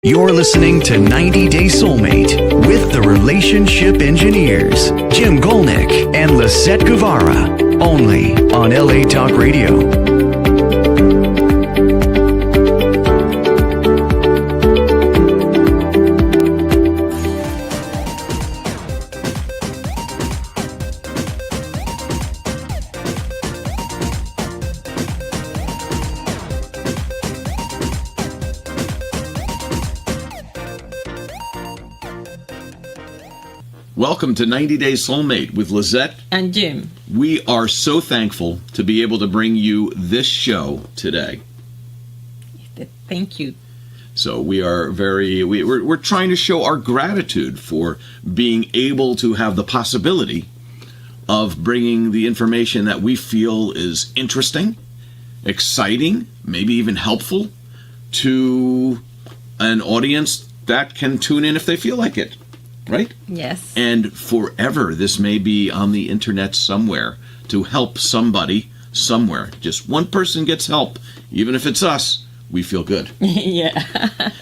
You're listening to 90 Day Soulmate with the Relationship Engineers, Jim Golnick and Lisett Guevara, only on LA Talk Radio. Welcome to 90 Day Soulmate with Lisett and Jim. We are so thankful to be able to bring you this show today. Thank you. So we're trying to show our gratitude for being able to have the possibility of bringing the information that we feel is interesting, exciting, maybe even helpful to an audience that can tune in if they feel like it. Right? Yes. And forever, this may be on the internet somewhere to help somebody somewhere. Just one person gets help, even if it's us, we feel good. Yeah,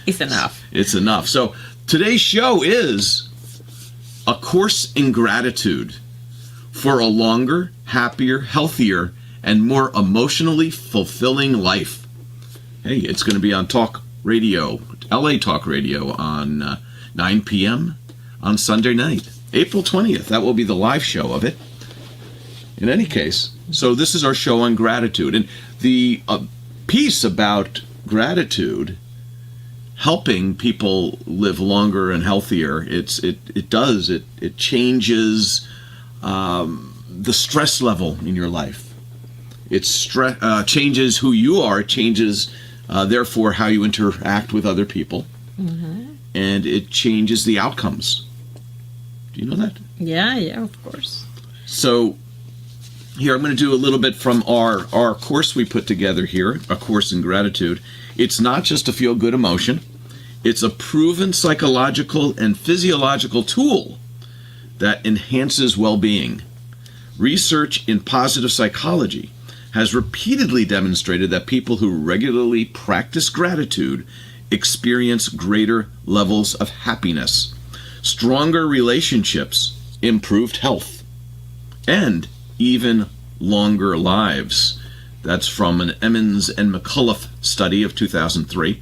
it's enough. It's enough. So today's show is a course in gratitude for a longer, happier, healthier, and more emotionally fulfilling life. Hey, it's going to be on Talk Radio, LA Talk Radio on 9 p.m. on Sunday night, April 20th. That will be the live show of it. In any case, so this is our show on gratitude. And the piece about gratitude helping people live longer and healthier, it changes the stress level in your life. It changes who you are. It changes, therefore, how you interact with other people. Mm-hmm. And it changes the outcomes. Do you know that? Yeah, of course. So here I'm going to do a little bit from our course we put together here, A Course in Gratitude. It's not just a feel-good emotion. It's a proven psychological and physiological tool that enhances well-being. Research in positive psychology has repeatedly demonstrated that people who regularly practice gratitude experience greater levels of happiness, stronger relationships, improved health, and even longer lives. That's from an Emmons and McCullough study of 2003.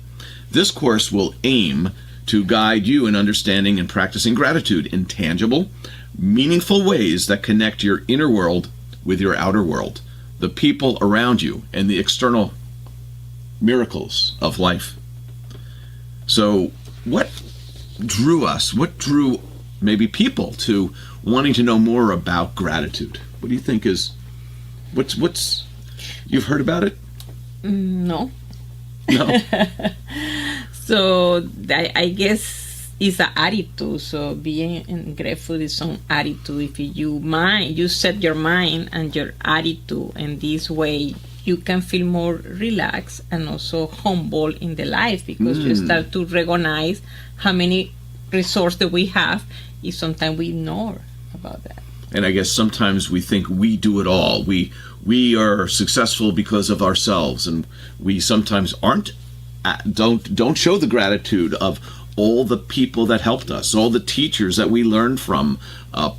This course will aim to guide you in understanding and practicing gratitude in tangible, meaningful ways that connect your inner world with your outer world, the people around you, and the external miracles of life. So what drew maybe people to wanting to know more about gratitude? What do you think is, what's you've heard about it? No. So I guess it's an attitude. So being grateful is some attitude. If you set your mind and your attitude in this way, you can feel more relaxed and also humble in the life, because you start to recognize how many resources that we have, is sometimes we ignore about that. And I guess sometimes we think we do it all. We are successful because of ourselves, and we sometimes don't show the gratitude of all the people that helped us, all the teachers that we learned from,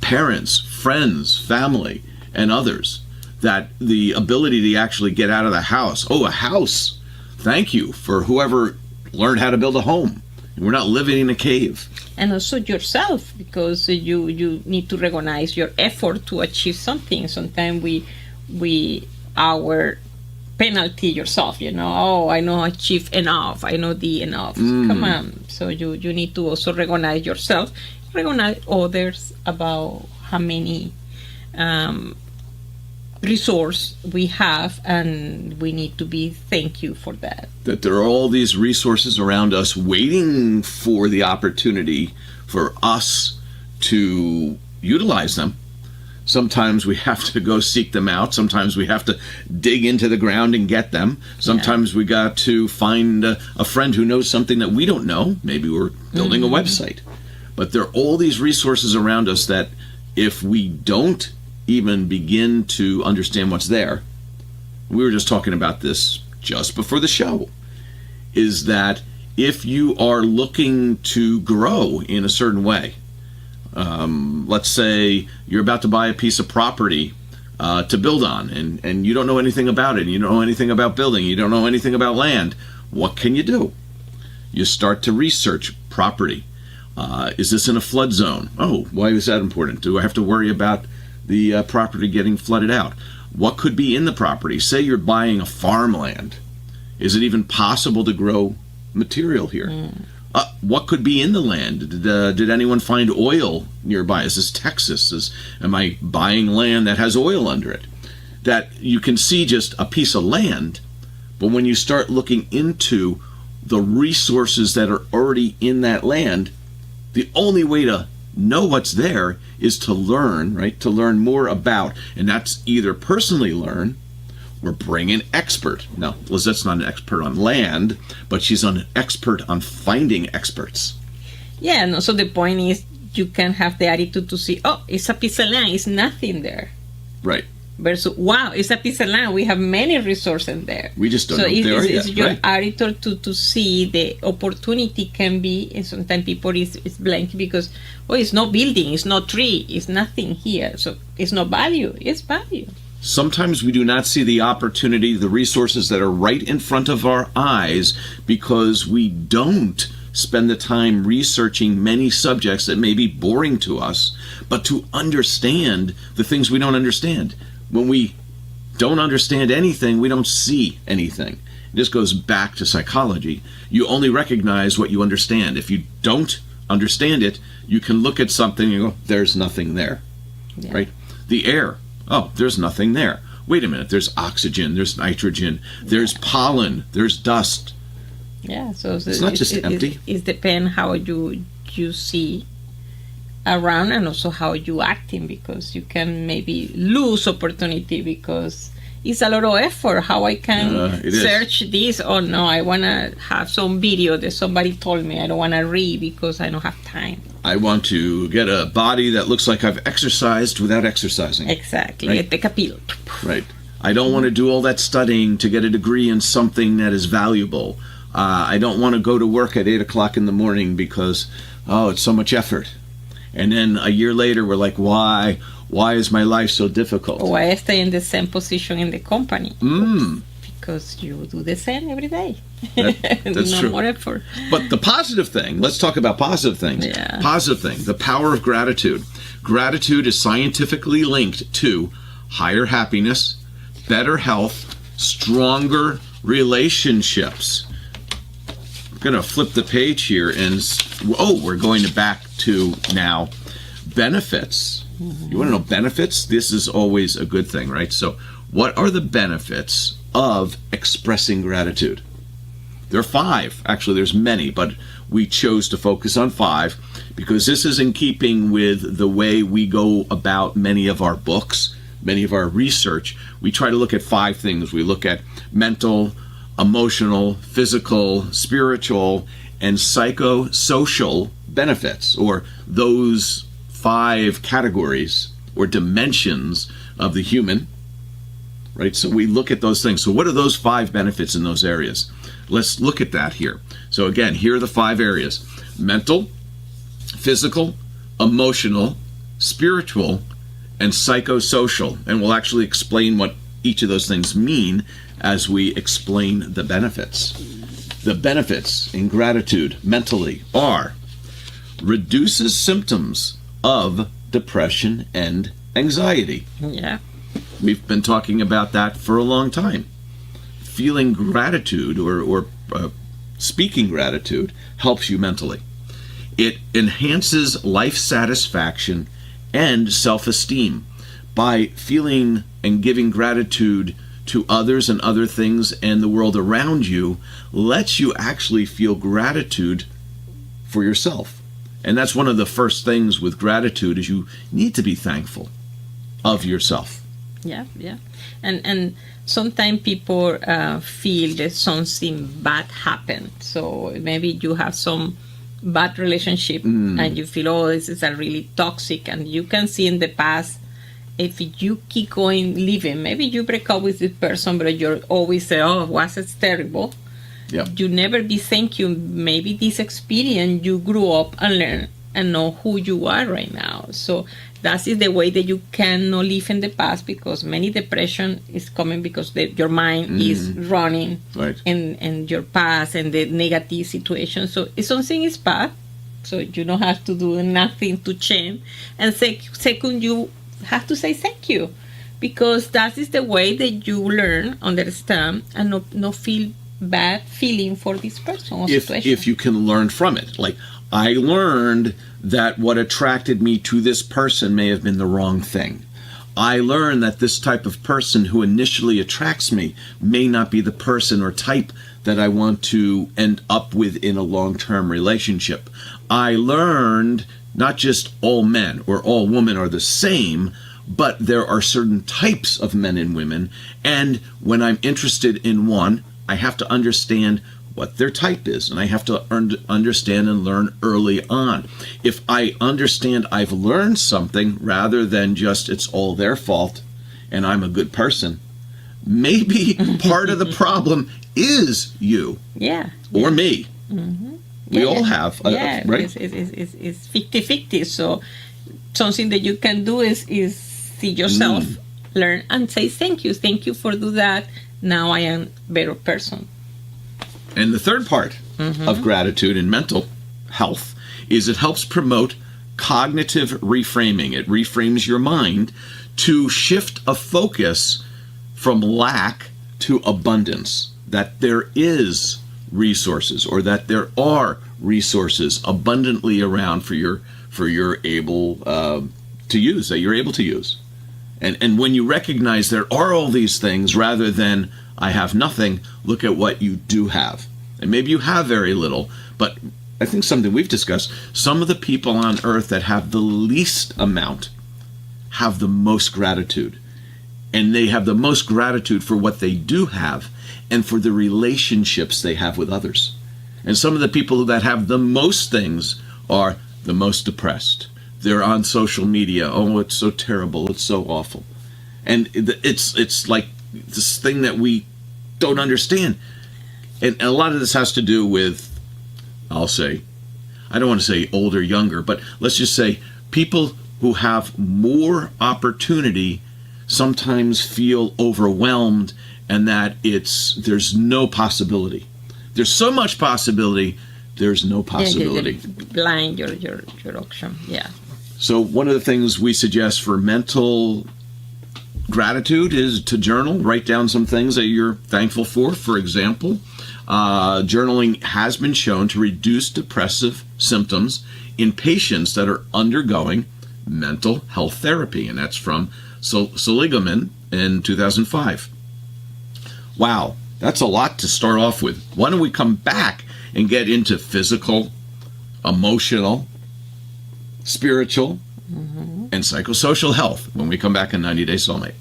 parents, friends, family, and others. That the ability to actually get out of the house. Oh, a house. Thank you for whoever learned how to build a home. And we're not living in a cave. And also yourself, because you need to recognize your effort to achieve something. Sometimes our penalty yourself, oh, I know I achieved enough. I know the enough. Come on. So you need to also recognize yourself, recognize others about how many resource we have, and we need to be thank you for that. That there are all these resources around us waiting for the opportunity for us to utilize them. Sometimes we have to go seek them out. Sometimes we have to dig into the ground and get them. Sometimes we got to find a friend who knows something that we don't know. Maybe we're building a website. But there are all these resources around us that if we don't even begin to understand what's there, we were just talking about this just before the show, is that if you are looking to grow in a certain way, let's say you're about to buy a piece of property to build on, and you don't know anything about it, and you don't know anything about building, you don't know anything about land, what can you do? You start to research property. Is this in a flood zone? Oh, why is that important? Do I have to worry about the property getting flooded out? What could be in the property? Say you're buying a farmland. Is it even possible to grow material here? What could be in the land? Did anyone find oil nearby? Is this Texas? Am I buying land that has oil under it? That you can see just a piece of land, but when you start looking into the resources that are already in that land, the only way to know what's there is to learn, right? To learn more about, and that's either personally learn or bring an expert. Now, Lisett's not an expert on land, but she's an expert on finding experts. Yeah, no, so the point is you can have the attitude to see, oh, it's a piece of land, it's nothing there. Right. Versus, wow, it's a piece of land, we have many resources there. We just don't know if they are yet. So it's your right. attitude to see the opportunity can be, and sometimes people is blank because, oh, it's no building, it's no tree, it's nothing here. So it's no value, it's value. Sometimes we do not see the opportunity, the resources that are right in front of our eyes because we don't spend the time researching many subjects that may be boring to us, but to understand the things we don't understand. When we don't understand anything, we don't see anything. This goes back to psychology. You only recognize what you understand. If you don't understand it, you can look at something and go, there's nothing there, right? The air, oh, there's nothing there. Wait a minute, there's oxygen, there's nitrogen, there's pollen, there's dust. Yeah, so it's not just empty. It depends how you see around and also how you acting, because you can maybe lose opportunity because it's a lot of effort. How I can search this? Oh no, I want to have some video that somebody told me. I don't want to read because I don't have time. I want to get a body that looks like I've exercised without exercising. Exactly. Right. Right. I don't want to do all that studying to get a degree in something that is valuable. I don't want to go to work at 8 o'clock in the morning because, oh, it's so much effort. And then a year later, we're like, why is my life so difficult? Why I stay in the same position in the company? Because you do the same every day. That's true. No more effort. But the positive thing, let's talk about positive things. Yeah. Positive thing, the power of gratitude. Gratitude is scientifically linked to higher happiness, better health, stronger relationships. I'm going to flip the page here and, we're going back to now benefits. You want to know benefits? This is always a good thing, right? So what are the benefits of expressing gratitude? There are 5. Actually, there's many, but we chose to focus on 5 because this is in keeping with the way we go about many of our books, many of our research. We try to look at 5 things. We look at mental, emotional, physical, spiritual, and psychosocial benefits, or those 5 categories or dimensions of the human, right? So we look at those things. So what are those 5 benefits in those areas? Let's look at that here. So again, here are the 5 areas: mental, physical, emotional, spiritual, and psychosocial. And we'll actually explain what each of those things mean as we explain the benefits. The benefits in gratitude mentally are: reduces symptoms of depression and anxiety. Yeah. We've been talking about that for a long time. Feeling gratitude or speaking gratitude helps you mentally. It enhances life satisfaction and self-esteem by feeling and giving gratitude to others and other things and the world around you. Lets you actually feel gratitude for yourself. And that's one of the first things with gratitude, is you need to be thankful of yourself. Yeah. And sometimes people feel that something bad happened. So maybe you have some bad relationship and you feel, oh, this is a really toxic, and you can see in the past, if you keep going living, maybe you break up with this person, but you're always say, oh, was it terrible? Yep. You never be thank you. Maybe this experience you grew up and learn and know who you are right now. So that is the way that you cannot live in the past, because many depression is coming because your mind is running in your past and the negative situation. So if something is bad, so you don't have to do nothing to change. And second, you have to say thank you, because that is the way that you learn, understand, and not feel bad feeling for this person or situation. If you can learn from it. Like, I learned that what attracted me to this person may have been the wrong thing. I learned that this type of person who initially attracts me may not be the person or type that I want to end up with in a long-term relationship. I learned not just all men or all women are the same, but there are certain types of men and women, and when I'm interested in one, I have to understand what their type is, and I have to understand and learn early on. If I understand I've learned something rather than just it's all their fault and I'm a good person, maybe part of the problem is you or me. We all have, right? It's 50-50. So something that you can do is see yourself, learn, and say thank you. Thank you for do that. Now I am a better person. And the third part of gratitude in mental health is it helps promote cognitive reframing. It reframes your mind to shift a focus from lack to abundance, that there is resources, or that there are resources abundantly around for you're able to use, that you're able to use. And when you recognize there are all these things rather than I have nothing, look at what you do have. And maybe you have very little, but I think something we've discussed, some of the people on earth that have the least amount have the most gratitude. And they have the most gratitude for what they do have and for the relationships they have with others. And some of the people that have the most things are the most depressed. They're on social media. Oh, it's so terrible. It's so awful. And it's like this thing that we don't understand. And a lot of this has to do with, I'll say, I don't want to say older, younger, but let's just say people who have more opportunity sometimes feel overwhelmed, and that there's no possibility. There's so much possibility, there's no possibility. Blind your option, So one of the things we suggest for mental gratitude is to journal, write down some things that you're thankful for. For example, journaling has been shown to reduce depressive symptoms in patients that are undergoing mental health therapy, and that's from Seligman in 2005. Wow, that's a lot to start off with. Why don't we come back and get into physical, emotional, spiritual, and psychosocial health when we come back in 90 Day Soulmate.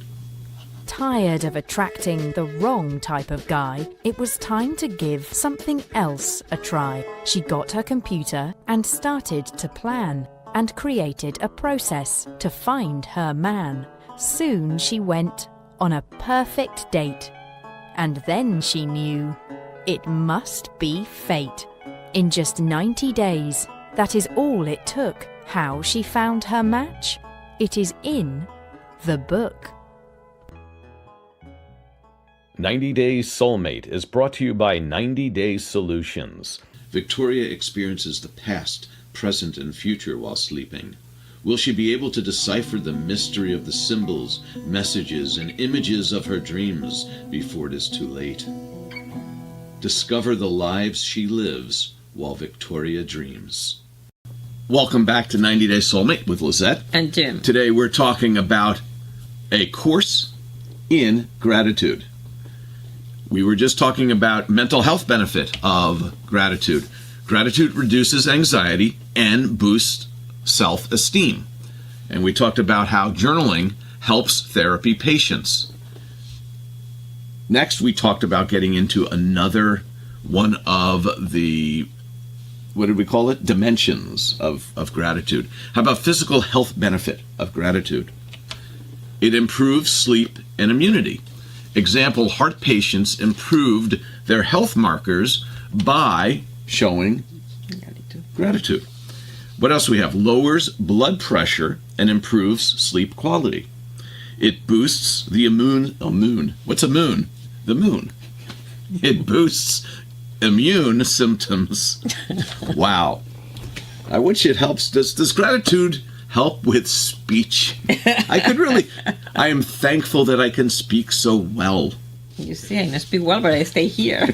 Tired of attracting the wrong type of guy, it was time to give something else a try. She got her computer and started to plan, and created a process to find her man. Soon she went on a perfect date, and then she knew it must be fate. In just 90 days, that is all it took. How she found her match? It is in the book. 90 Days Soulmate is brought to you by 90 Days Solutions. Victoria experiences the past, present, and future while sleeping. Will she be able to decipher the mystery of the symbols, messages, and images of her dreams before it is too late? Discover the lives she lives while Victoria dreams. Welcome back to 90 Day Soulmate with Lisett and Jim. Today we're talking about a course in gratitude. We were just talking about mental health benefit of gratitude. Gratitude reduces anxiety and boosts self-esteem. And we talked about how journaling helps therapy patients. Next, we talked about getting into another one of the, what did we call it? Dimensions of gratitude. How about physical health benefit of gratitude? It improves sleep and immunity. Example, heart patients improved their health markers by showing gratitude. What else do we have? Lowers blood pressure and improves sleep quality. It boosts the immune. What's immune? The moon. It boosts immune symptoms. Wow. I wish it helps. Does gratitude help with speech? I am thankful that I can speak so well. You see, I don't speak well, but I stay here.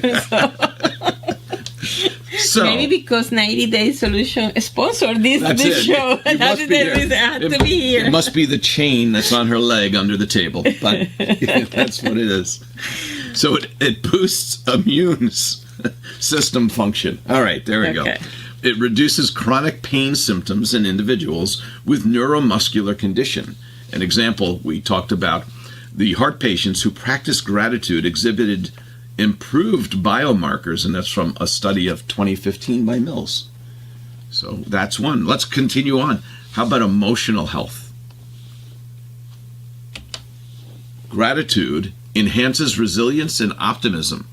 So maybe because 90 Day Solution sponsored this show. That's the reason I had to be here. It must be the chain that's on her leg under the table. But that's what it is. So it boosts immune system function. All right, there we go. It reduces chronic pain symptoms in individuals with neuromuscular condition. An example, we talked about the heart patients who practiced gratitude exhibited improved biomarkers, and that's from a study of 2015 by Mills. So that's one. Let's continue on. How about emotional health? Gratitude enhances resilience and optimism.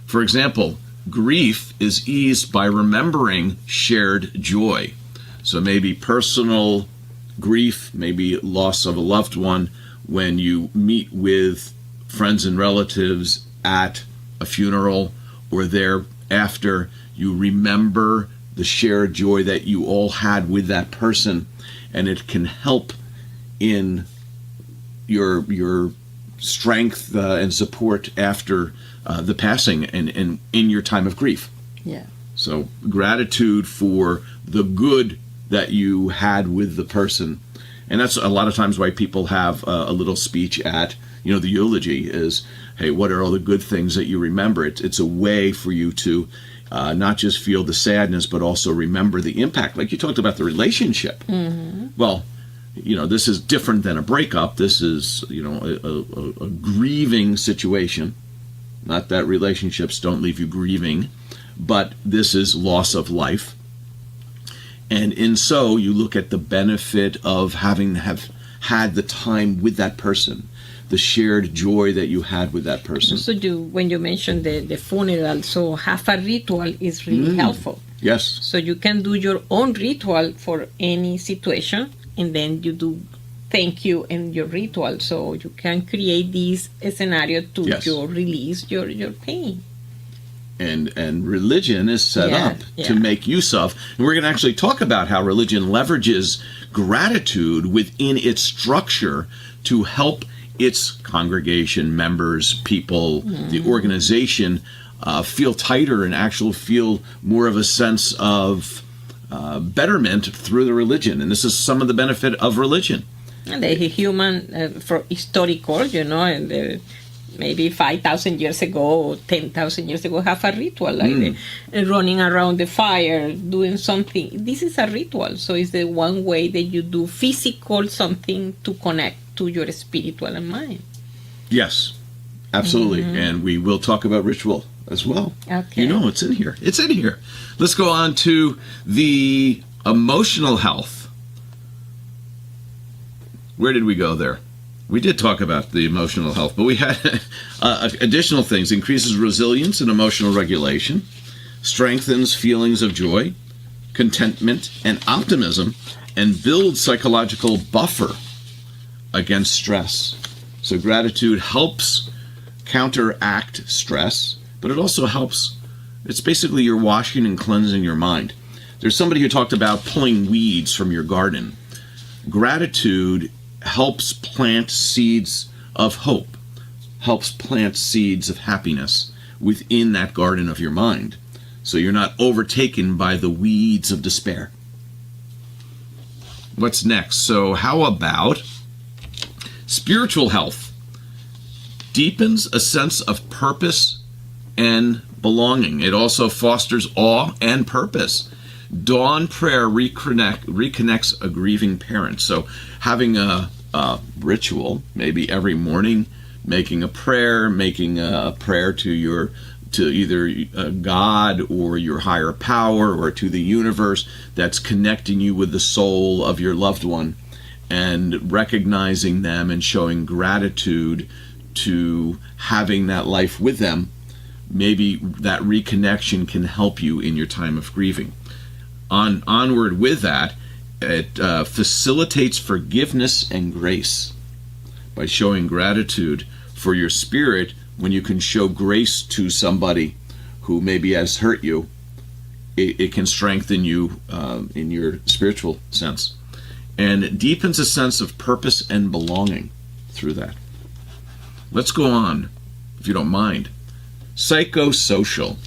For example, grief is eased by remembering shared joy. So maybe personal grief, maybe loss of a loved one, when you meet with friends and relatives at a funeral or thereafter, you remember the shared joy that you all had with that person, and it can help in your strength and support after the passing and in your time of grief. Yeah. So gratitude for the good that you had with the person. And that's a lot of times why people have a little speech at, the eulogy is, hey, what are all the good things that you remember? It's a way for you to not just feel the sadness, but also remember the impact. Like you talked about the relationship. Mm-hmm. Well, this is different than a breakup. This is, a grieving situation. Not that relationships don't leave you grieving, but this is loss of life. And in so, you look at the benefit of having had the time with that person, the shared joy that you had with that person. So when you mentioned the funeral, so have a ritual is really helpful. Yes. So you can do your own ritual for any situation, and then you do thank you in your ritual. So you can create this scenario to release your pain. And religion is set up to make use of. And we're going to actually talk about how religion leverages gratitude within its structure to help its congregation, members, people, the organization feel tighter and actually feel more of a sense of betterment through the religion. And this is some of the benefit of religion. And the human, for historical, and maybe 5,000 years ago or 10,000 years ago, have a ritual like running around the fire, doing something. This is a ritual, so it's the one way that you do physical something to connect to your spiritual and mind. Yes, absolutely. And we will talk about ritual as well. Okay. It's in here. It's in here. Let's go on to the emotional health. Where did we go there? We did talk about the emotional health, but we had additional things. Increases resilience and emotional regulation, strengthens feelings of joy, contentment, and optimism, and builds psychological buffer against stress. So gratitude helps counteract stress, but it also helps, it's basically you're washing and cleansing your mind. There's somebody who talked about pulling weeds from your garden. Gratitude helps plant seeds of hope, helps plant seeds of happiness within that garden of your mind, so you're not overtaken by the weeds of despair. What's next? So how about spiritual health? Deepens a sense of purpose and belonging. It also fosters awe and purpose. Dawn prayer reconnects a grieving parent. So having a ritual, maybe every morning, making a prayer to either God or your higher power or to the universe that's connecting you with the soul of your loved one, and recognizing them and showing gratitude to having that life with them, maybe that reconnection can help you in your time of grieving. Onward with that, it facilitates forgiveness and grace by showing gratitude for your spirit. When you can show grace to somebody who maybe has hurt you, it can strengthen you in your spiritual sense, and it deepens a sense of purpose and belonging through that. Let's go on, if you don't mind. Psychosocial.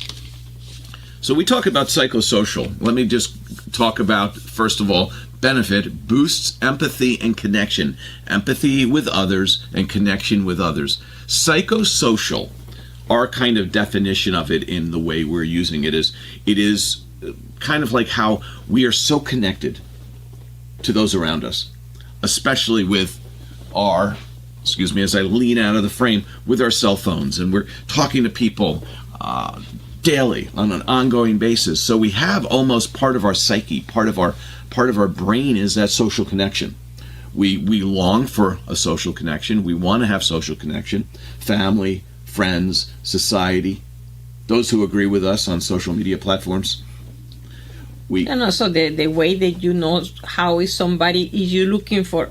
So we talk about psychosocial. Let me just talk about, first of all, benefit boosts empathy and connection. Empathy with others and connection with others. Psychosocial, our kind of definition of it in the way we're using it is kind of like how we are so connected to those around us, especially with our, excuse me as I lean out of the frame, with our cell phones, and we're talking to people daily on an ongoing basis. So we have almost part of our psyche, part of our brain is that social connection. We long for a social connection. We want to have social connection, family, friends, society, those who agree with us on social media platforms. And also the way that you know how is somebody, is you looking for,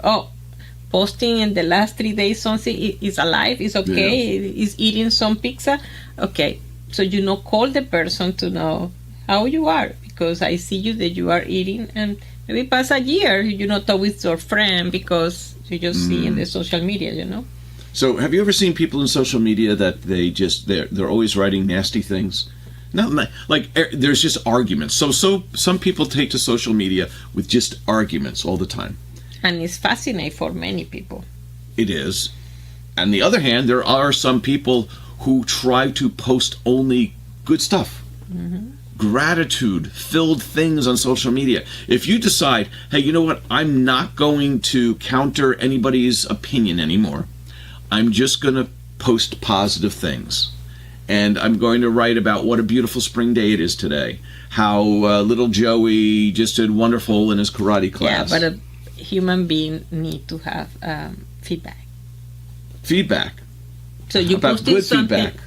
posting in the last 3 days something is alive, is okay, is eating some pizza, okay. So call the person to know how you are, because I see you that you are eating, and maybe pass a year, talk with your friend because you just see in the social media, So have you ever seen people in social media that they're always writing nasty things? Not like there's just arguments. So some people take to social media with just arguments all the time. And it's fascinating for many people. It is. On the other hand, there are some people who try to post only good stuff. Gratitude-filled things on social media. If you decide, hey, you know what? I'm not going to counter anybody's opinion anymore. I'm just going to post positive things. And I'm going to write about what a beautiful spring day it is today. How little Joey just did wonderful in his karate class. Yeah, but a human being need to have feedback. Feedback. So you posting good something. feedback?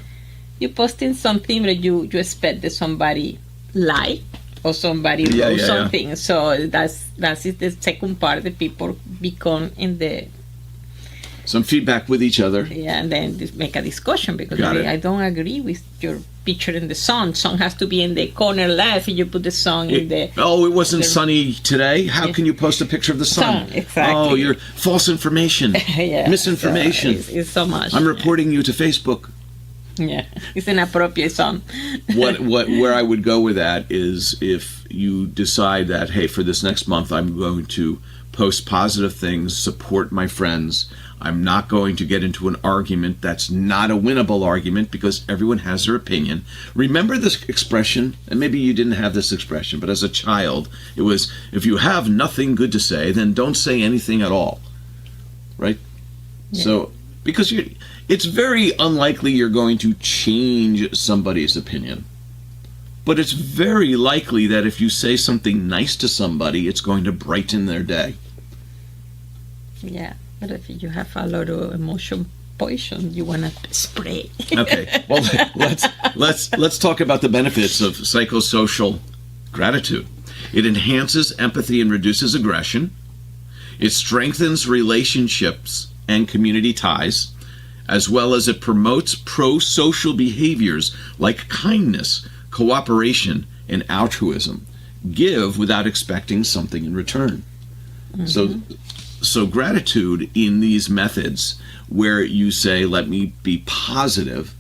You posting something that you expect that somebody like or somebody wrote something. Yeah. So that's the second part that people become in the. Some feedback with each other. Yeah, and then just make a discussion, because I don't agree with your picture in the sun. Sun has to be in the corner left, and you put the sun in the... Oh, it wasn't sunny today? How can you post a picture of the sun? Exactly. Oh, you're false information. Misinformation. So it's so much. I'm reporting you to Facebook. Yeah, it's inappropriate sun. Where I would go with that is if you decide that, hey, for this next month, I'm going to post positive things, support my friends. I'm not going to get into an argument that's not a winnable argument, because everyone has their opinion. Remember this expression, and maybe you didn't have this expression, but as a child, it was, if you have nothing good to say, then don't say anything at all. Right? Yeah. So, because it's very unlikely you're going to change somebody's opinion. But it's very likely that if you say something nice to somebody, it's going to brighten their day. Yeah. But if you have a lot of emotion poison, you want to spray. Okay. Well, let's talk about the benefits of psychosocial gratitude. It enhances empathy and reduces aggression. It strengthens relationships and community ties, as well as it promotes pro-social behaviors like kindness, cooperation, and altruism. Give without expecting something in return. So gratitude in these methods, where you say, let me be positive,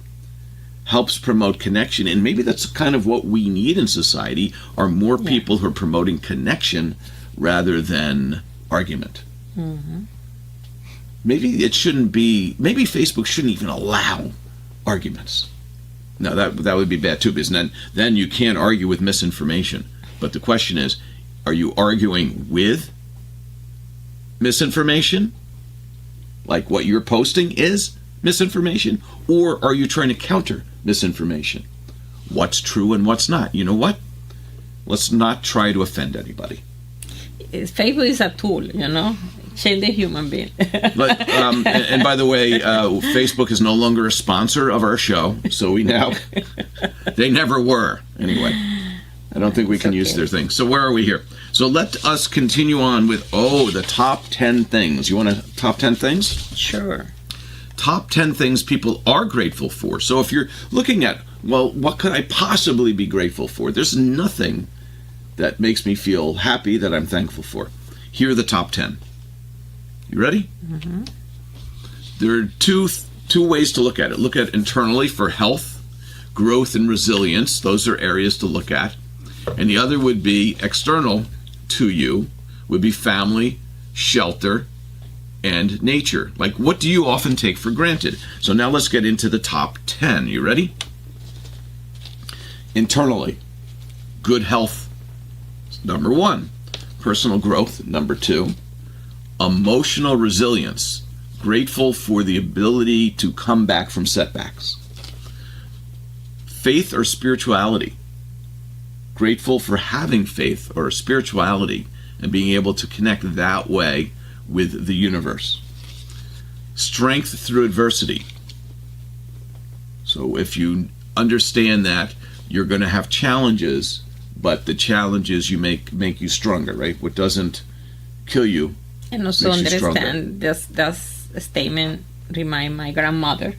helps promote connection. And maybe that's kind of what we need in society, are more people who are promoting connection rather than argument. Maybe it shouldn't be, maybe Facebook shouldn't even allow arguments. No, that would be bad too, because then you can't argue with misinformation. But the question is, are you arguing with misinformation, like what you're posting is misinformation, or are you trying to counter misinformation? What's true and what's not? You know what? Let's not try to offend anybody. Facebook is a tool, Change the human being. But and by the way, Facebook is no longer a sponsor of our show, so we now they never were anyway. I don't think we can use their thing. So where are we here? So let us continue on with the top 10 things. You want to top 10 things? Sure. Top 10 things people are grateful for. So if you're looking at, well, what could I possibly be grateful for? There's nothing that makes me feel happy that I'm thankful for. Here are the top 10. You ready? Mm-hmm. There are two ways to look at it. Look at internally for health, growth, and resilience. Those are areas to look at. And the other would be external to you, would be family, shelter, and nature. Like, what do you often take for granted? So now let's get into the top 10. You ready? Internally, good health, number 1. Personal growth, number 2. Emotional resilience, grateful for the ability to come back from setbacks. Faith or spirituality, grateful for having faith or spirituality and being able to connect that way with the universe. Strength through adversity. So if you understand that you're going to have challenges, but the challenges you make you stronger, right? What doesn't kill you and also makes you stronger. Understand this statement remind my grandmother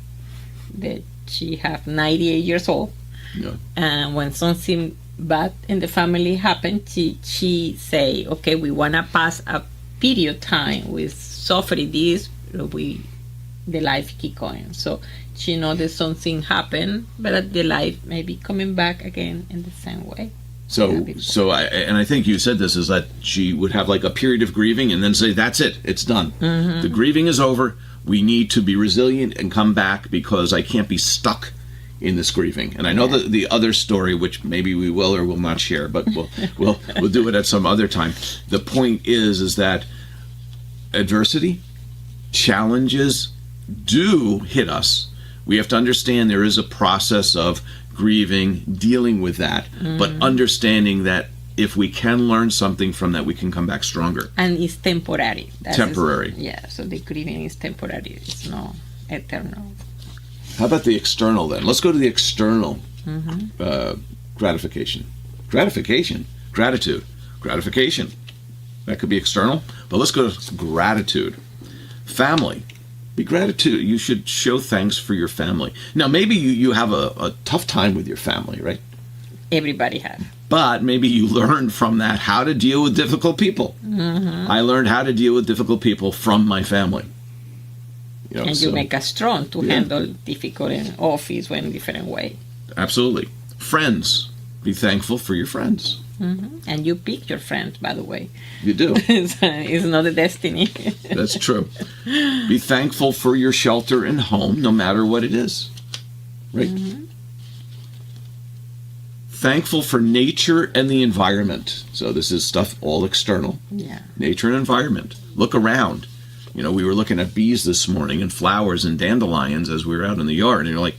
that she have 98 years old. Yeah. And when something bad in the family happened, she say, okay, we want to pass a period time with suffering this, the life keep going. So she know that something happened, but the life may be coming back again in the same way. So I think you said this, is that she would have like a period of grieving and then say, that's it, it's done. Mm-hmm. The grieving is over. We need to be resilient and come back because I can't be stuck in this grieving. And I know that the other story, which maybe we will or will not share, but we'll do it at some other time. The point is that adversity, challenges do hit us. We have to understand there is a process of grieving, dealing with that, but understanding that if we can learn something from that, we can come back stronger. And it's temporary. Temporary. So the grieving is temporary. It's not eternal. How about the external then? Let's go to the external gratification. Gratitude. Gratification. That could be external, but let's go to gratitude. Family. Be gratitude. You should show thanks for your family. Now, maybe you have a tough time with your family, right? Everybody has. But maybe you learned from that how to deal with difficult people. Mm-hmm. I learned how to deal with difficult people from my family. You make us strong to handle difficult in office in different way. Absolutely. Friends. Be thankful for your friends. Mm-hmm. And you pick your friends, by the way. You do. It's not a destiny. That's true. Be thankful for your shelter and home, no matter what it is. Right? Mm-hmm. Thankful for nature and the environment. So this is stuff all external. Yeah. Nature and environment. Look around. We were looking at bees this morning and flowers and dandelions as we were out in the yard. And you're like,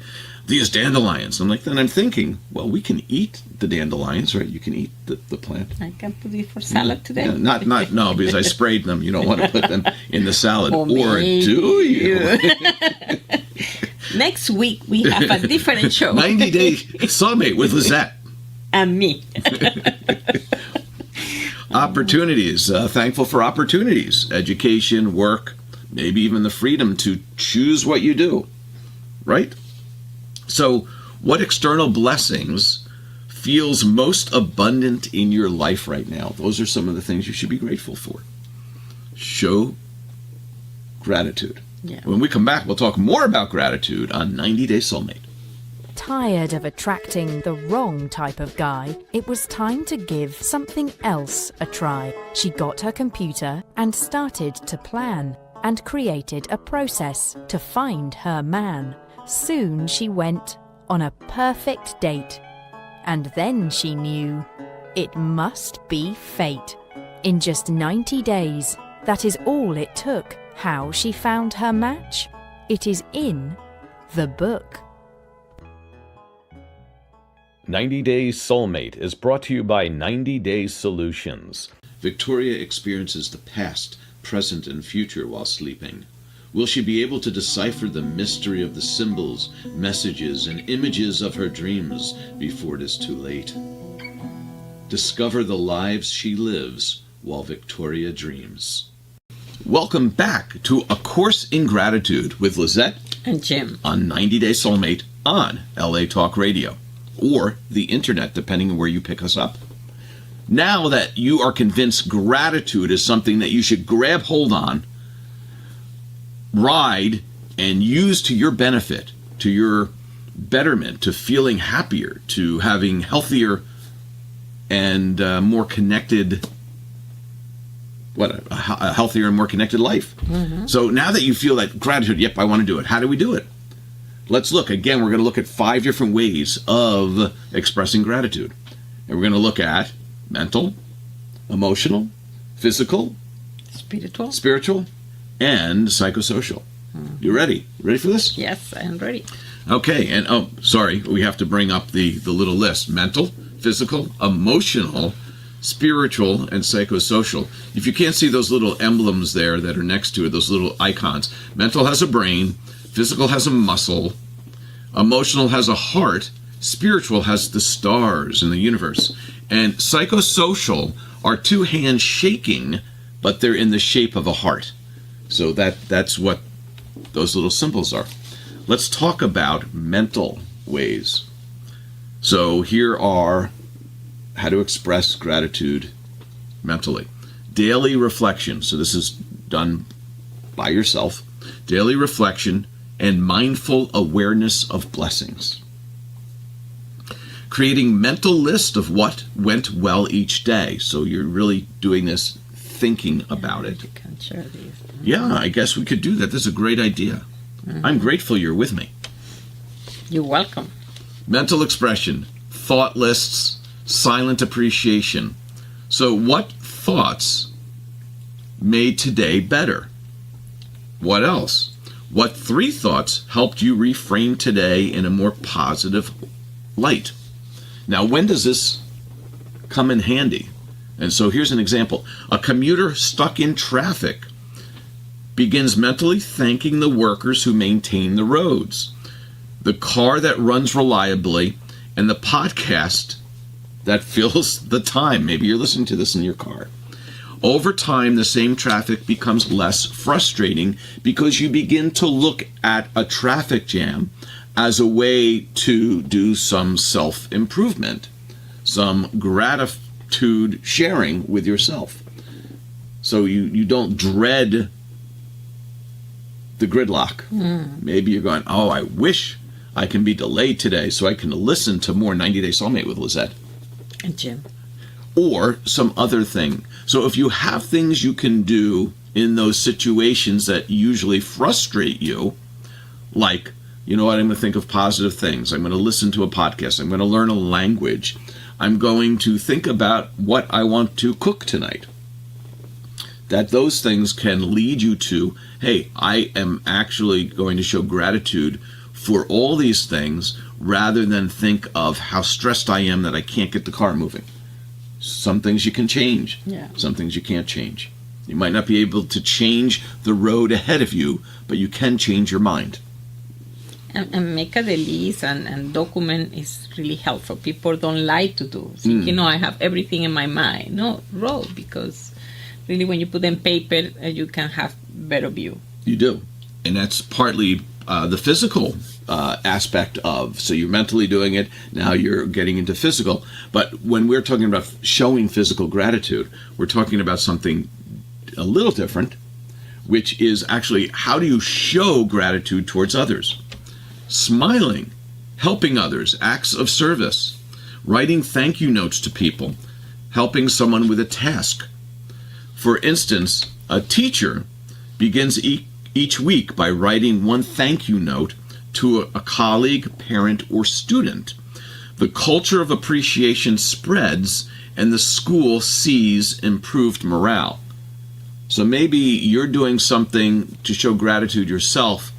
these dandelions. Then I'm thinking, well, we can eat the dandelions, right? You can eat the plant. I can put it for salad today. Yeah, no, because I sprayed them. You don't want to put them in the salad. Or maybe. Do you? Next week, we have a different show. 90 Day Soulmate with Lisett. And me. Opportunities. Thankful for opportunities. Education, work, maybe even the freedom to choose what you do. Right? So, what external blessings feels most abundant in your life right now? Those are some of the things you should be grateful for. Show gratitude. Yeah. When we come back, we'll talk more about gratitude on 90 Day Soulmate. Tired of attracting the wrong type of guy, it was time to give something else a try. She got her computer and started to plan and created a process to find her man. Soon she went on a perfect date. And then she knew it must be fate. In just 90 days, that is all it took. How she found her match? It is in the book. 90 Days Soulmate is brought to you by 90 Days Solutions. Victoria experiences the past, present, and future while sleeping? Will she be able to decipher the mystery of the symbols, messages, and images of her dreams before it is too late? Discover the lives she lives while Victoria dreams. Welcome back to A Course in Gratitude with Lisett And Jim. on 90 Day Soulmate on LA Talk Radio, or the internet, depending on where you pick us up. Now that you are convinced gratitude is something that you should grab hold on, ride, and use to your benefit, to your betterment, to feeling happier, to having healthier and more connected, a healthier and more connected life. Mm-hmm. So now that you feel that gratitude, yep, I want to do it. How do we do it? Let's look. Again, we're going to look at 5 different ways of expressing gratitude. And we're going to look at mental, emotional, physical, spiritual, and psychosocial. Mm-hmm. You ready? Ready for this? Yes, I am ready. Okay, and we have to bring up the little list. Mental, physical, emotional, spiritual, and psychosocial. If you can't see those little emblems there that are next to it, those little icons, mental has a brain, physical has a muscle, emotional has a heart, spiritual has the stars in the universe, and psychosocial are 2 hands shaking, but they're in the shape of a heart. So that's what those little symbols are. Let's talk about mental ways. So here are how to express gratitude mentally. Daily reflection. So this is done by yourself. Daily reflection and mindful awareness of blessings. Creating mental list of what went well each day. So you're really doing this thinking about it. You can share these. Yeah, I guess we could do that. This is a great idea. Mm-hmm. I'm grateful you're with me. You're welcome. Mental expression, thought lists, silent appreciation. So what thoughts made today better? What else? What 3 thoughts helped you reframe today in a more positive light? Now, when does this come in handy? And so here's an example. A commuter stuck in traffic begins mentally thanking the workers who maintain the roads, the car that runs reliably, and the podcast that fills the time. Maybe you're listening to this in your car. Over time, the same traffic becomes less frustrating because you begin to look at a traffic jam as a way to do some self-improvement, some gratitude sharing with yourself. So you don't dread the gridlock. Maybe you're going, oh, I wish I can be delayed today so I can listen to more 90 Day Soulmate with Lisett. And Jim. Or some other thing. So if you have things you can do in those situations that usually frustrate you, like, you know what, I'm going to think of positive things. I'm going to listen to a podcast. I'm going to learn a language. I'm going to think about what I want to cook tonight. That those things can lead you to, hey, I am actually going to show gratitude for all these things rather than think of how stressed I am that I can't get the car moving. Some things you can change. Yeah. Some things you can't change. You might not be able to change the road ahead of you, but you can change your mind. And make a list and document is really helpful. People don't like to do. Think, I have everything in my mind. No, wrote, because really when you put in paper, you can have better view. You do. And that's partly the physical aspect of. So you're mentally doing it, now you're getting into physical. But when we're talking about showing physical gratitude, we're talking about something a little different, which is actually how do you show gratitude towards others? Smiling, helping others, acts of service, writing thank you notes to people, helping someone with a task. For instance, a teacher begins each week by writing one thank you note to a colleague, parent, or student. The culture of appreciation spreads and the school sees improved morale. So maybe you're doing something to show gratitude yourself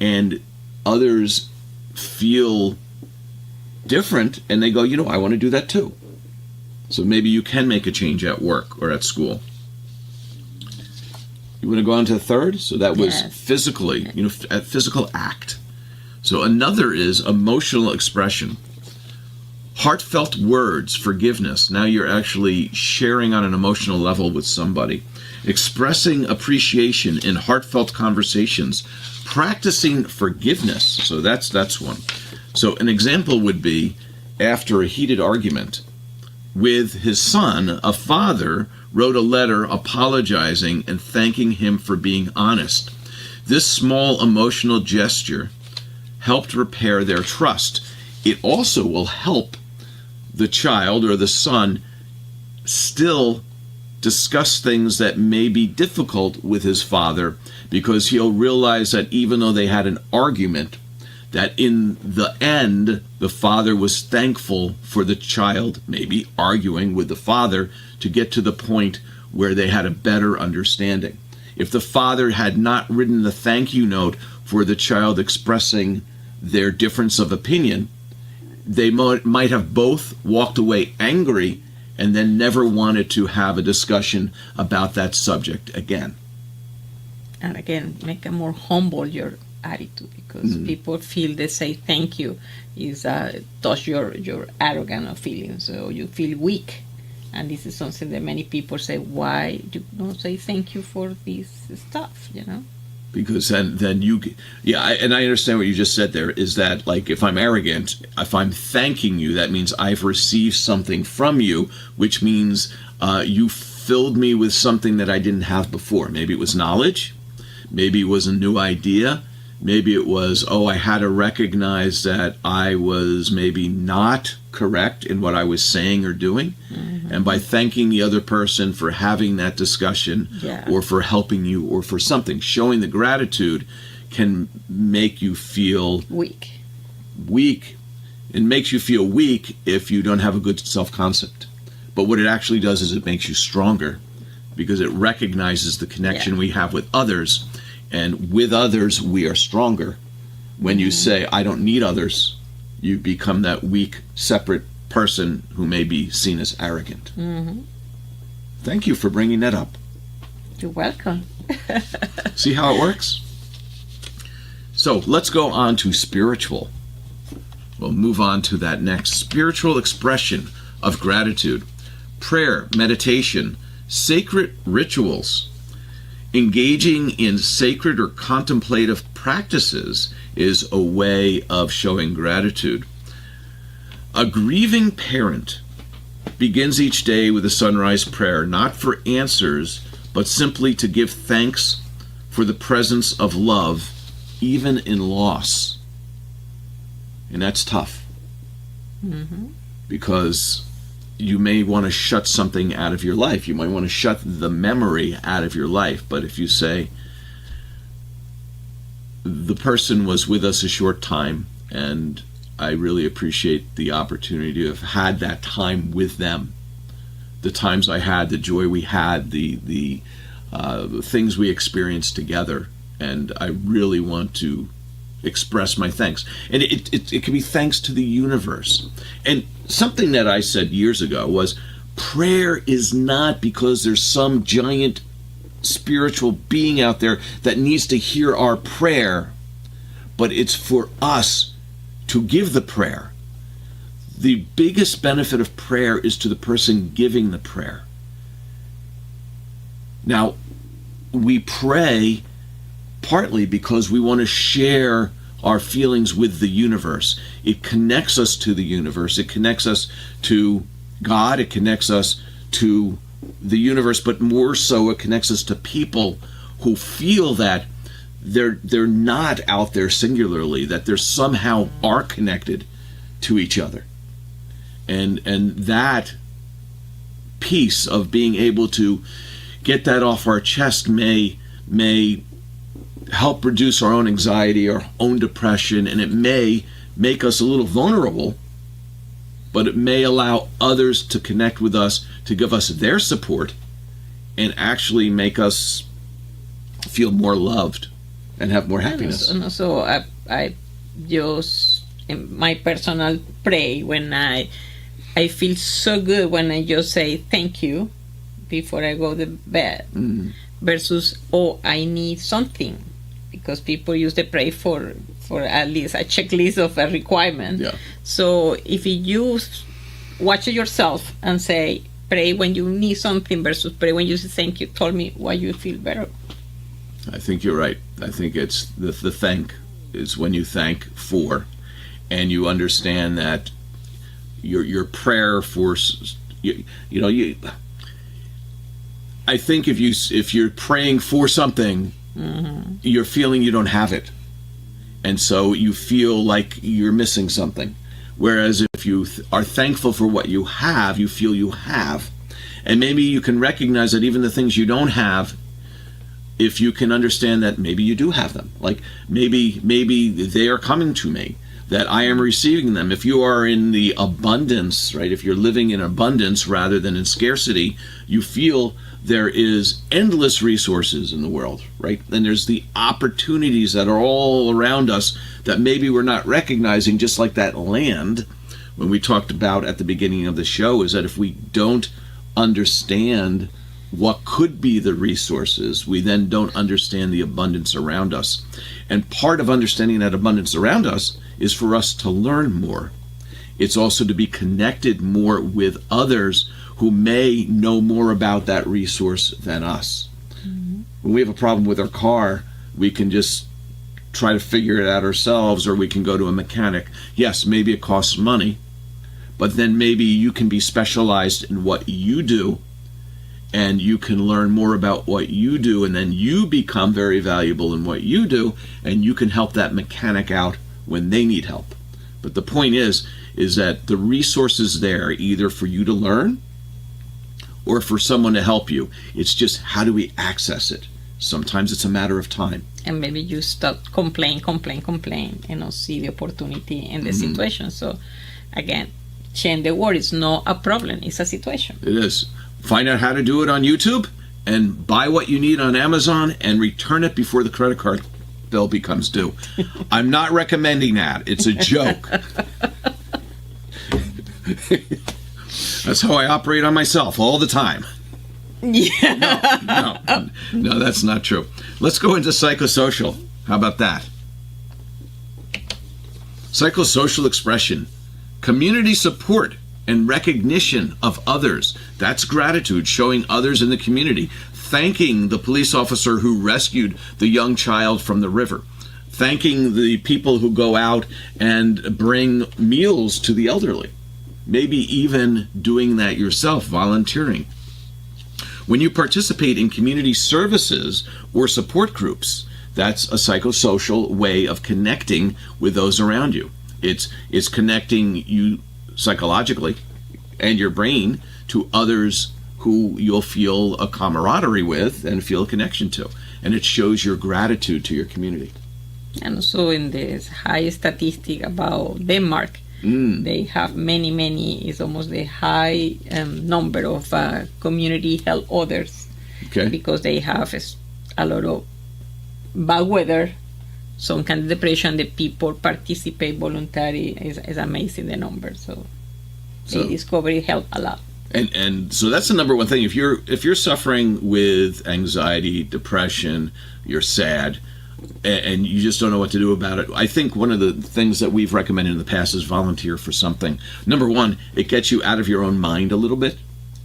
and others feel different and they go, I want to do that too. So maybe you can make a change at work or at school. You want to go on to the third? So that was Yes. physically, a physical act. So another is emotional expression. Heartfelt words, forgiveness. Now you're actually sharing on an emotional level with somebody. Expressing appreciation in heartfelt conversations. Practicing forgiveness. So that's one. So an example would be after a heated argument with his son, a father wrote a letter apologizing and thanking him for being honest. This small emotional gesture helped repair their trust. It also will help the child or the son still discuss things that may be difficult with his father, because he'll realize that even though they had an argument, that in the end, the father was thankful for the child maybe arguing with the father to get to the point where they had a better understanding. If the father had not written the thank you note for the child expressing their difference of opinion, they might have both walked away angry and then never wanted to have a discussion about that subject again. And again, make a more humble your attitude, because people feel they say thank you is touch your arrogant feelings, so you feel weak. And this is something that many people say, why you don't say thank you for this stuff, Because then you, and I understand what you just said there, is that like if I'm arrogant, if I'm thanking you, that means I've received something from you, which means you filled me with something that I didn't have before. Maybe it was knowledge, maybe it was a new idea, maybe it was, I had to recognize that I was maybe not correct in what I was saying or doing. Mm-hmm. And by thanking the other person for having that discussion, or for helping you, or for something, showing the gratitude can make you feel weak. It makes you feel weak if you don't have a good self-concept. But what it actually does is it makes you stronger, because it recognizes the connection we have with others. And with others, we are stronger. When you say, I don't need others, you become that weak, separate person who may be seen as arrogant. Mm-hmm. Thank you for bringing that up. You're welcome. See how it works? So let's go on to spiritual. We'll move on to that next. Spiritual expression of gratitude. Prayer, meditation, sacred rituals. Engaging in sacred or contemplative practices is a way of showing gratitude. A grieving parent begins each day with a sunrise prayer, not for answers, but simply to give thanks for the presence of love, even in loss. And that's tough. Mm-hmm. Because you may want to shut something out of your life. You might want to shut the memory out of your life. But if you say, the person was with us a short time, and I really appreciate the opportunity to have had that time with them. The times I had, the joy we had, the things we experienced together. And I really want to express my thanks. And it can be thanks to the universe. And something that I said years ago was, prayer is not because there's some giant spiritual being out there that needs to hear our prayer, but it's for us to give the prayer. The biggest benefit of prayer is to the person giving the prayer. Now, we pray partly because we want to share our feelings with the universe. It connects us to the universe. It connects us to God. It connects us to the universe, but more so it connects us to people who feel that they're not out there singularly, that they somehow are connected to each other. And that piece of being able to get that off our chest may help reduce our own anxiety, our own depression, and it may make us a little vulnerable, but it may allow others to connect with us, to give us their support, and actually make us feel more loved and have more happiness. And also, I just, in my personal pray, when I feel so good when I just say thank you before I go to bed. Mm-hmm. versus, oh, I need something, because people use the pray for at least a checklist of a requirement. Yeah. So if you watch yourself and say, pray when you need something versus pray when you say, thank you, told me why you feel better. I think you're right. I think it's the thank is when you thank for, and you understand that your prayer for, I think if you're praying for something, you're feeling you don't have it, and so you feel like you're missing something. Whereas if you are thankful for what you have, you feel you have, and maybe you can recognize that even the things you don't have, if you can understand that maybe you do have them, like maybe they are coming to me, that I am receiving them. If you are in the abundance, right? If you're living in abundance rather than in scarcity, you feel there is endless resources in the world, right? And there's the opportunities that are all around us that maybe we're not recognizing, just like that land when we talked about at the beginning of the show, is that if we don't understand what could be the resources, we then don't understand the abundance around us. And part of understanding that abundance around us is for us to learn more. It's also to be connected more with others who may know more about that resource than us. When we have a problem with our car, we can just try to figure it out ourselves, or we can go to a mechanic. Yes, maybe it costs money, but then maybe you can be specialized in what you do, and you can learn more about what you do, and then you become very valuable in what you do, and you can help that mechanic out when they need help. But the point is that the resource is there either for you to learn or for someone to help you. It's just, how do we access it? Sometimes it's a matter of time. And maybe you stop complain, and not see the opportunity in the situation. So again, change the word. It's not a problem, it's a situation. It is. Find out how to do it on YouTube, and buy what you need on Amazon, and return it before the credit card bill becomes due. I'm not recommending that. It's a joke. That's how I operate on myself all the time. Yeah. No, that's not true. Let's go into psychosocial. How about that? Psychosocial expression. Community support and recognition of others. That's gratitude, showing others in the community. Thanking the police officer who rescued the young child from the river. Thanking the people who go out and bring meals to the elderly. Maybe even doing that yourself, volunteering. When you participate in community services or support groups, that's a psychosocial way of connecting with those around you. It's connecting you psychologically and your brain to others who you'll feel a camaraderie with and feel a connection to. And it shows your gratitude to your community. And also in this high statistic about Denmark, they have many, it's almost the high number of community help others. Okay. Because they have a lot of bad weather, some kind of depression. The people participate voluntarily is amazing, the number. So they discovery help a lot. And so that's the number one thing. If you're suffering with anxiety, depression, you're sad, and you just don't know what to do about it, I think one of the things that we've recommended in the past is volunteer for something. Number one, it gets you out of your own mind a little bit.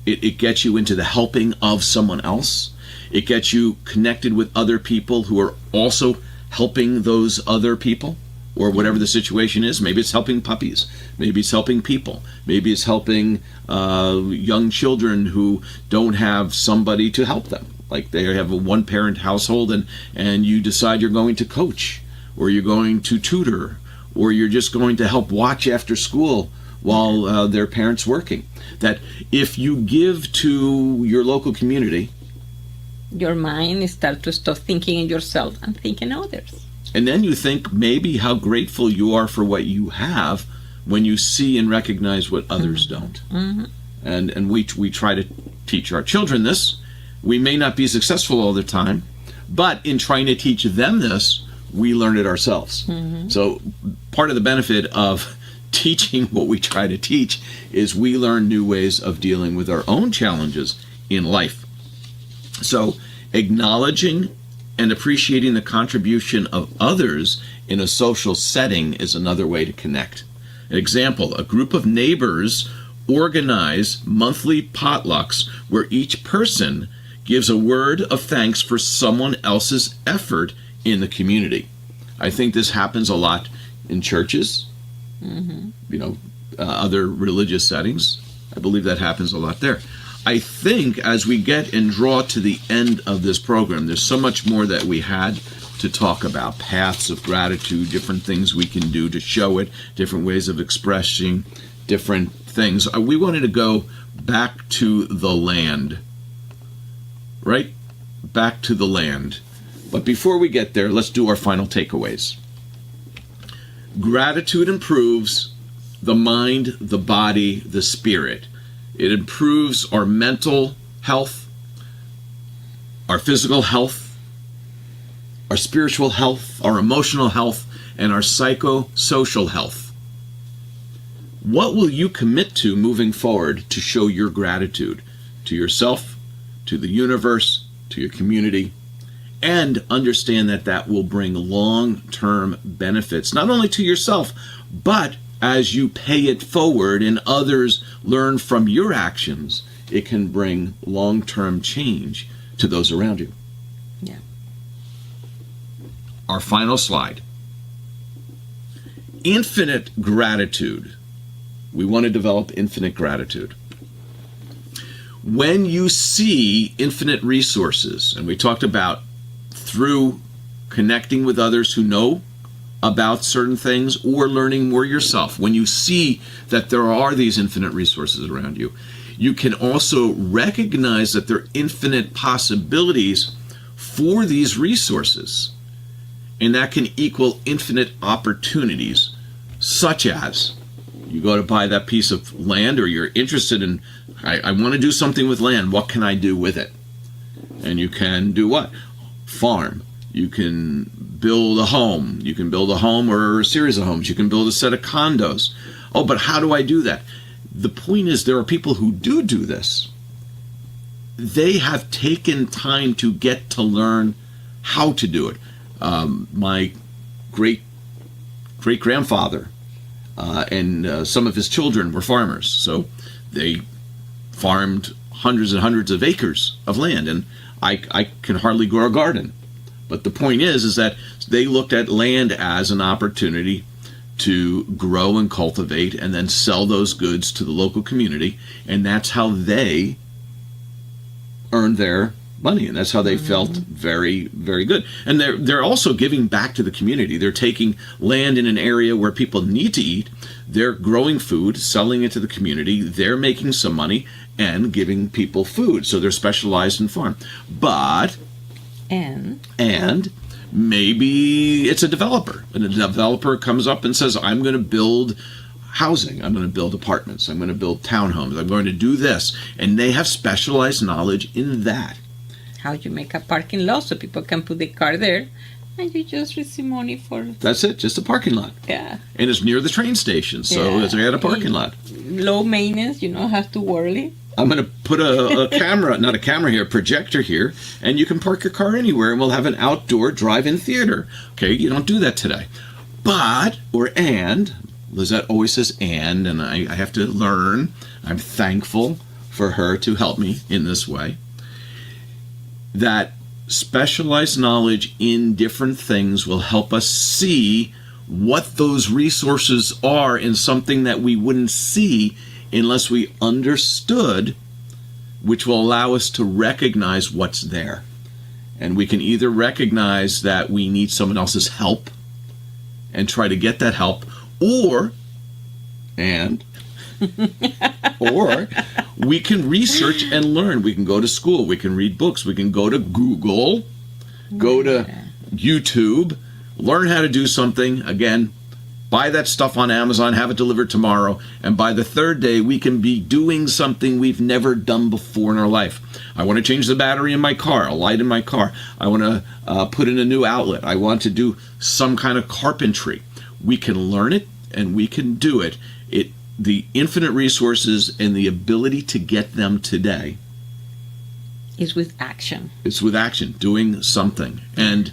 It gets you into the helping of someone else. It gets you connected with other people who are also helping those other people, or whatever the situation is. Maybe it's helping puppies. Maybe it's helping people. Maybe it's helping young children who don't have somebody to help them. Like they have a one-parent household, and you decide you're going to coach, or you're going to tutor, or you're just going to help watch after school while their parents working. That if you give to your local community, your mind starts to stop thinking in yourself and thinking others. And then you think maybe how grateful you are for what you have when you see and recognize what others don't. And we try to teach our children this. We may not be successful all the time, but in trying to teach them this, we learn it ourselves. So part of the benefit of teaching what we try to teach is we learn new ways of dealing with our own challenges in life. So Acknowledging and appreciating the contribution of others in a social setting is another way to connect. An example, a group of neighbors organize monthly potlucks where each person gives a word of thanks for someone else's effort in the community. I think this happens a lot in churches, other religious settings. I believe that happens a lot there. I think as we get and draw to the end of this program, there's so much more that we had to talk about. Paths of gratitude, different things we can do to show it, different ways of expressing different things. We wanted to go back to the land, right? Back to the land. But before we get there, let's do our final takeaways. Gratitude improves the mind, the body, the spirit. It improves our mental health, our physical health, our spiritual health, our emotional health, and our psychosocial health. What will you commit to moving forward to show your gratitude to yourself, to the universe, to your community, and understand that that will bring long-term benefits, not only to yourself, but as you pay it forward and others learn from your actions, it can bring long-term change to those around you. Yeah. Our final slide. Infinite gratitude. We want to develop infinite gratitude. When you see infinite resources, and we talked about through connecting with others who know about certain things or learning more yourself, when you see that there are these infinite resources around you, you can also recognize that there are infinite possibilities for these resources, and that can equal infinite opportunities, such as you go to buy that piece of land, or you're interested in, I want to do something with land. What can I do with it? And you can do what? Farm. You can build a home. You can build a home or a series of homes. You can build a set of condos. Oh, but how do I do that? The point is, there are people who do this. They have taken time to get to learn how to do it. My great-grandfather and some of his children were farmers. So they farmed hundreds and hundreds of acres of land, and I can hardly grow a garden. But the point is that they looked at land as an opportunity to grow and cultivate and then sell those goods to the local community, and that's how they earned their money, and that's how they felt very, very good. And they're also giving back to the community. They're taking land in an area where people need to eat. They're growing food, selling it to the community. They're making some money and giving people food. So they're specialized in farm. But and maybe it's a developer, and a developer comes up and says, I'm going to build housing, I'm going to build apartments, I'm going to build townhomes, I'm going to do this, and they have specialized knowledge in that. How you make a parking lot so people can put the car there, and you just receive money for... That's it, just a parking lot. Yeah. And it's near the train station, so it's at a parking lot. Low maintenance, you don't have to worry. I'm going to put a camera, not a camera here, a projector here, and you can park your car anywhere, and we'll have an outdoor drive-in theater. Okay, you don't do that today. But, Lisett always says and I have to learn. I'm thankful for her to help me in this way. That specialized knowledge in different things will help us see what those resources are in something that we wouldn't see unless we understood, which will allow us to recognize what's there. And we can either recognize that we need someone else's help and try to get that help, or we can research and learn. We can go to school, we can read books, we can go to Google, go to YouTube, learn how to do something. Again, buy that stuff on Amazon, have it delivered tomorrow, and by the third day, we can be doing something we've never done before in our life. I want to change the battery in my car, a light in my car. I want to put in a new outlet. I want to do some kind of carpentry. We can learn it, and we can do it. The infinite resources and the ability to get them today It's with action. It's with action, doing something. And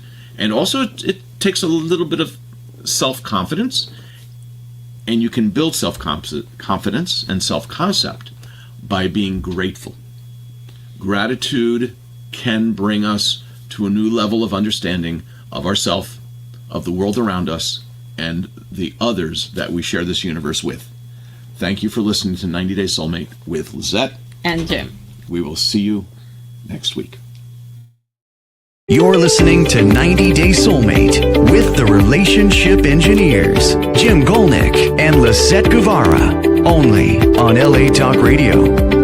also it takes a little bit of self-confidence, and you can build self-confidence and self-concept by being grateful. Gratitude can bring us to a new level of understanding of ourself, of the world around us, and the others that we share this universe with. Thank you for listening to 90 Day Soulmate with Lisett and Jim. We will see you next week. You're listening to 90 Day Soulmate with the Relationship Engineers, Jim Golnick and Lisett Guevara, only on LA Talk Radio.